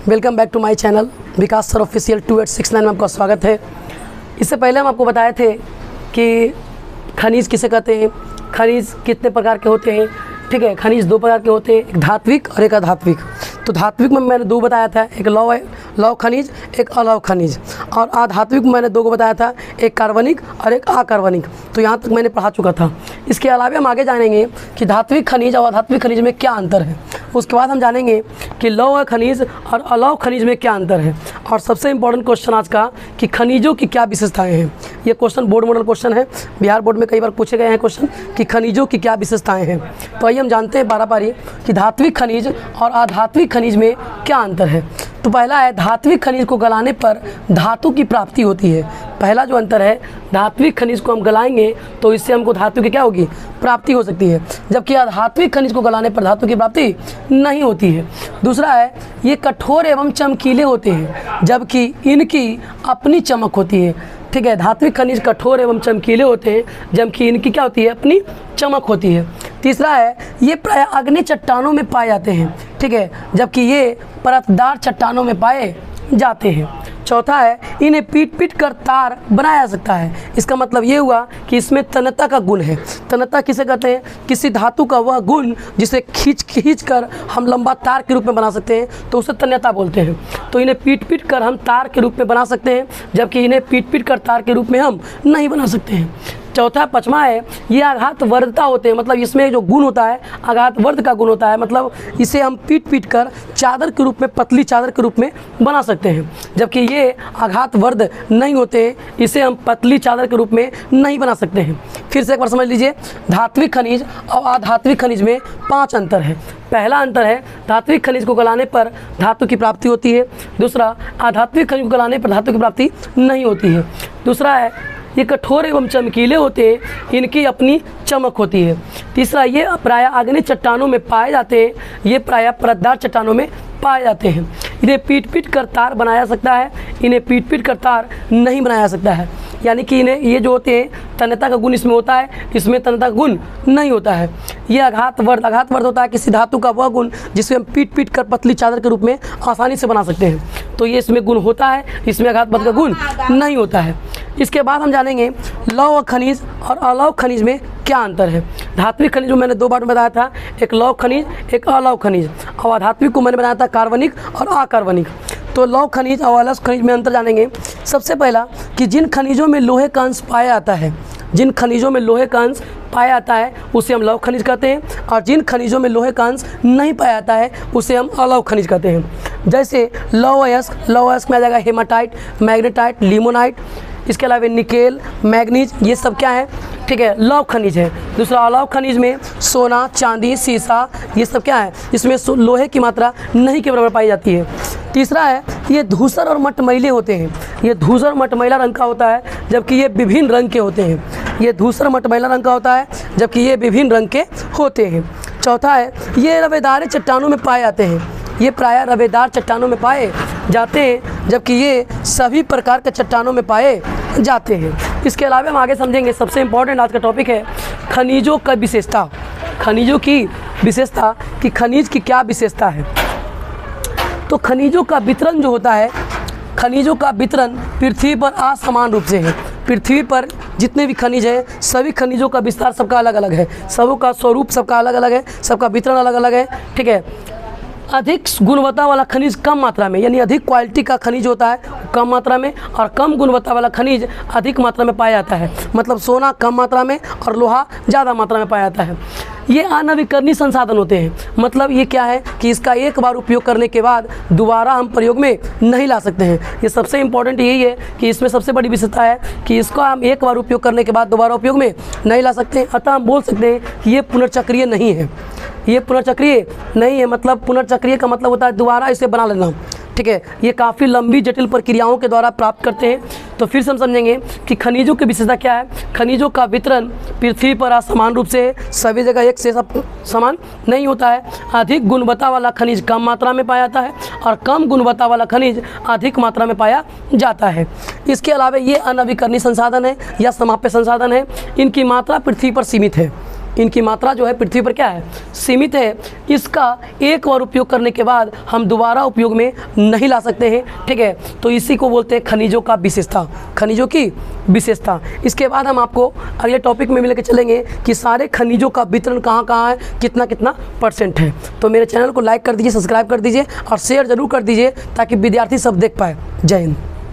Welcome back to my channel Vikas sir official 2869 में आपका स्वागत है। इससे पहले हम आपको बताए थे कि खनिज किसे कहते हैं, खनिज कितने प्रकार के होते हैं। ठीक है, खनिज दो प्रकार के होते हैं, एक धात्विक और एक अधात्विक। तो धात्विक में मैंने दो बताया था, एक लौह खनिज, एक अलौह खनिज। और अधात्विक में मैंने दो को बताया था, एक कार्बनिक और एक अकार्बनिक। तो यहाँ तक मैंने पढ़ा चुका था। इसके अलावा हम आगे जानेंगे कि धात्विक खनिज और अधात्विक खनिज में क्या अंतर है। उसके बाद हम जानेंगे कि लौह खनिज और अलौह खनिज में क्या अंतर है। और सबसे इम्पोर्टेंट क्वेश्चन आज का कि खनिजों की क्या विशेषताएं हैं। ये क्वेश्चन बोर्ड मॉडल क्वेश्चन है, बिहार बोर्ड में कई बार पूछे गए हैं क्वेश्चन कि खनिजों की क्या विशेषताएं हैं। तो आइए हम जानते हैं बारी कि धात्विक खनिज और अधात्विक खनिज में क्या अंतर है। तो पहला है, धात्विक खनिज को गलाने पर धातु की प्राप्ति होती है। पहला जो अंतर है, धात्विक खनिज को हम गलाएंगे तो इससे हमको धातु की क्या होगी, प्राप्ति हो सकती है, जबकि अधात्विक खनिज को गलाने पर धातु की प्राप्ति नहीं होती है। दूसरा है, ये कठोर एवं चमकीले होते हैं जबकि इनकी अपनी चमक होती है। ठीक है, धात्विक खनिज कठोर एवं चमकीले होते हैं जबकि इनकी क्या होती है, अपनी चमक होती है। तीसरा है, ये प्राय आग्नेय चट्टानों में पाए जाते हैं। ठीक है, जबकि ये परतदार चट्टानों में पाए जाते हैं। चौथा है, इन्हें पीट कर तार बनाया जा सकता है। इसका मतलब ये हुआ कि इसमें तन्यता का गुण है। तन्यता किसे कहते हैं, किसी धातु का वह गुण जिसे खींच कर हम लंबा तार के रूप में बना सकते हैं, तो उसे तन्यता बोलते हैं। तो इन्हें पीट कर हम तार के रूप में बना सकते हैं, जबकि इन्हें पीट कर तार के रूप में हम नहीं बना सकते हैं। चौथा पाँचवा है, ये आघात वर्धता होते हैं। मतलब इसमें जो गुण होता है आघात वर्ध का गुण होता है। मतलब इसे हम पीट कर चादर के रूप में, पतली चादर के रूप में बना सकते हैं, जबकि ये आघात वर्ध नहीं होते हैं, इसे हम पतली चादर के रूप में नहीं बना सकते हैं। फिर से एक बार समझ लीजिए, धात्विक खनिज और अधात्विक खनिज में 5 अंतर है। पहला अंतर है, धात्विक खनिज को गलाने पर धातु की प्राप्ति होती है। दूसरा, अधात्विक खनिज को गलाने पर धातु की प्राप्ति नहीं होती है। दूसरा है, ये कठोर एवं चमकीले होते हैं, इनकी अपनी चमक होती है। तीसरा, ये प्राय आग्नेय चट्टानों में पाए जाते हैं, ये प्राय परतदार चट्टानों में पाए जाते हैं। इन्हें पीट कर तार बनाया जा सकता है, इन्हें पीट कर तार नहीं बनाया जा सकता है। यानी कि इन्हें ये जो होते हैं तन्यता का गुण इसमें होता है, इसमें तन्यता का गुण नहीं होता है। ये आघात वर्ध होता है किसी धातु का वह गुण जिसे हम पीट कर पतली चादर के रूप में आसानी से बना सकते हैं। तो ये इसमें गुण होता है, इसमें आघात वर्ध का गुण नहीं होता है। इसके बाद हम जानेंगे लौह खनिज और अलौह खनिज में क्या अंतर है। धात्विक खनिज में मैंने 2 बार में बताया था, एक लौह खनिज, एक अलौह खनिज। और अधात्विक को मैंने बताया था कार्बनिक और अकार्बनिक। तो लौह खनिज और अलौह खनिज में अंतर जानेंगे। सबसे पहला कि जिन खनिजों में लोहे का अंश पाया जाता है, जिन खनिजों में लोहे का अंश पाया जाता है उसे हम लौह खनिज कहते हैं, और जिन खनिजों में लोहे का अंश नहीं पाया जाता है उसे हम अलौह खनिज कहते हैं। जैसे लौह अयस्क में आ जाएगा हेमाटाइट, मैग्नेटाइट, लिमोनाइट। इसके अलावा निकेल, मैग्नीज, ये सब क्या है, ठीक है, लौह खनिज है। दूसरा, अलौह खनिज में सोना, चांदी, सीसा, ये सब क्या है, इसमें लोहे की मात्रा नहीं के बराबर पाई जाती है। तीसरा है, ये धूसर और मटमैले होते हैं। ये धूसर मटमैला रंग का होता है जबकि ये विभिन्न रंग के होते हैं। ये धूसर मटमैला रंग का होता है जबकि ये विभिन्न रंग के होते हैं। चौथा है, ये रवेदार चट्टानों में पाए जाते हैं। ये प्रायः रवेदार चट्टानों में पाए जाते हैं जबकि ये सभी प्रकार के चट्टानों में पाए जाते हैं। इसके अलावा हम आगे समझेंगे, सबसे इम्पोर्टेंट आज का टॉपिक है खनिजों का विशेषता। खनिजों की विशेषता कि खनिज की क्या विशेषता है। तो खनिजों का वितरण जो होता है, खनिजों का वितरण पृथ्वी पर असमान रूप से है। पृथ्वी पर जितने भी खनिज है, सभी खनिजों का विस्तार सबका अलग अलग है, सबका स्वरूप सबका अलग अलग है, सबका वितरण अलग अलग है। ठीक है, अधिक गुणवत्ता वाला खनिज कम मात्रा में, यानी अधिक क्वालिटी का खनिज होता है कम मात्रा में, और कम गुणवत्ता वाला खनिज अधिक मात्रा में पाया जाता है। मतलब सोना कम मात्रा में और लोहा ज़्यादा मात्रा में पाया जाता है। ये अनवीकरणीय संसाधन होते हैं। मतलब ये क्या है कि इसका एक बार उपयोग करने के बाद दोबारा हम प्रयोग में नहीं ला सकते हैं। ये सबसे इम्पोर्टेंट यही है कि इसमें सबसे बड़ी विशेषता है कि इसको हम एक बार उपयोग करने के बाद दोबारा उपयोग में नहीं ला सकते हैं। अतः हम बोल सकते हैं कि ये पुनर्चक्रीय नहीं है। ये पुनर्चक्रीय नहीं है, मतलब पुनर्चक्रीय का मतलब होता है दोबारा इसे बना लेना। ठीक है, ये काफ़ी लंबी जटिल प्रक्रियाओं के द्वारा प्राप्त करते हैं। तो फिर से हम समझेंगे कि खनिजों की विशेषता क्या है। खनिजों का वितरण पृथ्वी पर असमान रूप से है, सभी जगह एक से सब समान नहीं होता है। अधिक गुणवत्ता वाला खनिज कम मात्रा में पाया जाता है और कम गुणवत्ता वाला खनिज अधिक मात्रा में पाया जाता है। इसके अलावा ये अनवीकरणीय संसाधन है या समाप्य संसाधन है। इनकी मात्रा पृथ्वी पर सीमित है। इनकी मात्रा जो है पृथ्वी पर क्या है, सीमित है। इसका एक बार उपयोग करने के बाद हम दोबारा उपयोग में नहीं ला सकते हैं, ठीक है। तो इसी को बोलते हैं खनिजों का विशेषता, खनिजों की विशेषता। इसके बाद हम आपको अगले टॉपिक में लेकर चलेंगे कि सारे खनिजों का वितरण कहाँ कहाँ है, कितना कितना % है। तो मेरे चैनल को लाइक कर दीजिए, सब्सक्राइब कर दीजिए और शेयर ज़रूर कर दीजिए ताकि विद्यार्थी सब देख पाए। जय हिंद।